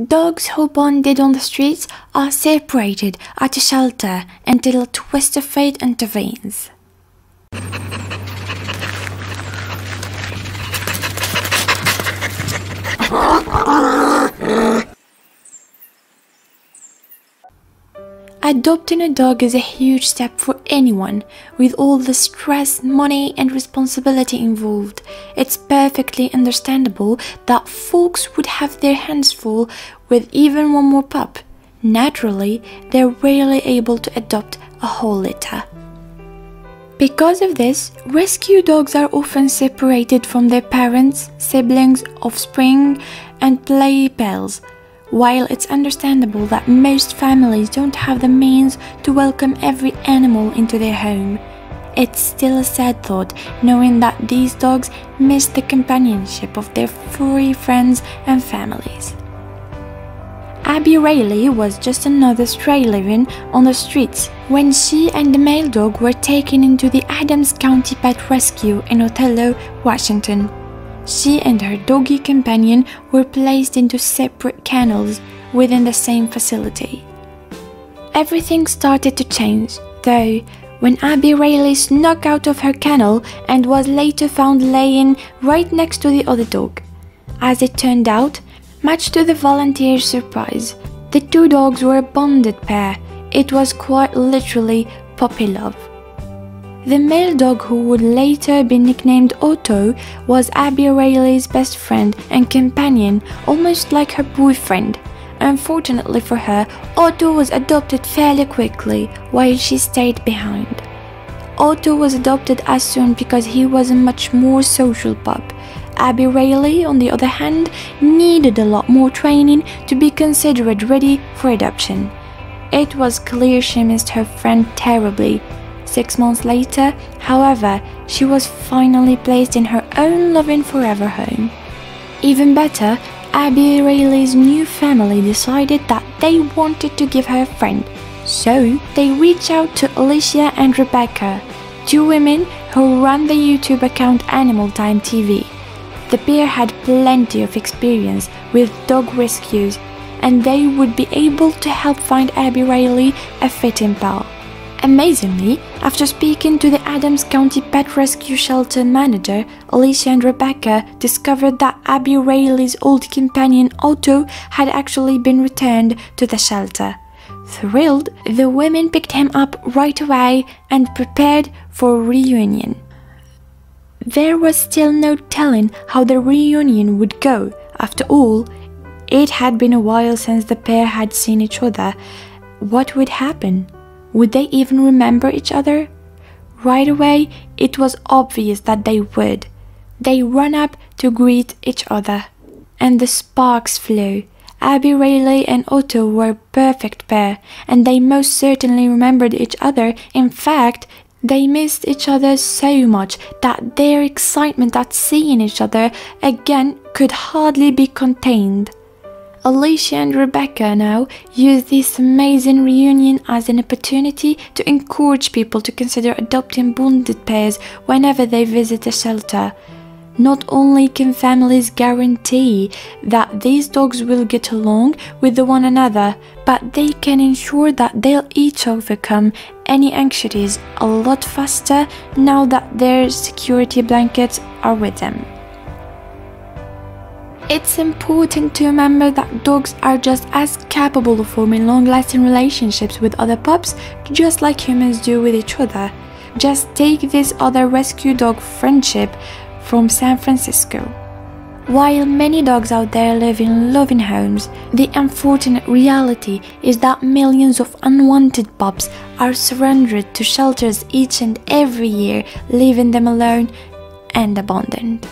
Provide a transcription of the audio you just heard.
Dogs who bonded on the streets are separated at a shelter until a twist of fate intervenes. Adopting a dog is a huge step for anyone. With all the stress, money and responsibility involved, it's perfectly understandable that folks would have their hands full with even one more pup. Naturally, they're rarely able to adopt a whole litter. Because of this, rescue dogs are often separated from their parents, siblings, offspring, and play pals. While it's understandable that most families don't have the means to welcome every animal into their home, it's still a sad thought knowing that these dogs miss the companionship of their furry friends and families. Abby Rayleigh was just another stray living on the streets when she and the male dog were taken into the Adams County Pet Rescue in Othello, Washington. She and her doggy companion were placed into separate kennels within the same facility. Everything started to change, though, when Abby Rayleigh snuck out of her kennel and was later found laying right next to the other dog. As it turned out, much to the volunteers' surprise, the two dogs were a bonded pair. It was quite literally puppy love. The male dog, who would later be nicknamed Otto, was Abby Rayleigh's best friend and companion, almost like her boyfriend. Unfortunately for her, Otto was adopted fairly quickly, while she stayed behind. Otto was adopted as soon because he was a much more social pup. Abby Rayleigh, on the other hand, needed a lot more training to be considered ready for adoption. It was clear she missed her friend terribly. 6 months later, however, she was finally placed in her own loving forever home. Even better, Abby Rayleigh's new family decided that they wanted to give her a friend, so they reached out to Alicia and Rebecca, two women who run the YouTube account Animal Time TV. The pair had plenty of experience with dog rescues, and they would be able to help find Abby Rayleigh a fitting pal. Amazingly, after speaking to the Adams County Pet Rescue Shelter manager, Alicia and Rebecca discovered that Abby Rayleigh's old companion Otto had actually been returned to the shelter. Thrilled, the women picked him up right away and prepared for a reunion. There was still no telling how the reunion would go. After all, it had been a while since the pair had seen each other. What would happen? Would they even remember each other? Right away, it was obvious that they would. They ran up to greet each other, and the sparks flew. Abby Rayleigh and Otto were a perfect pair, and they most certainly remembered each other. In fact, they missed each other so much that their excitement at seeing each other again could hardly be contained. Alicia and Rebecca now use this amazing reunion as an opportunity to encourage people to consider adopting bonded pairs whenever they visit a shelter. Not only can families guarantee that these dogs will get along with one another, but they can ensure that they'll each overcome any anxieties a lot faster now that their security blankets are with them. It's important to remember that dogs are just as capable of forming long-lasting relationships with other pups, just like humans do with each other. Just take this other rescue dog friendship from San Francisco. While many dogs out there live in loving homes, the unfortunate reality is that millions of unwanted pups are surrendered to shelters each and every year, leaving them alone and abandoned.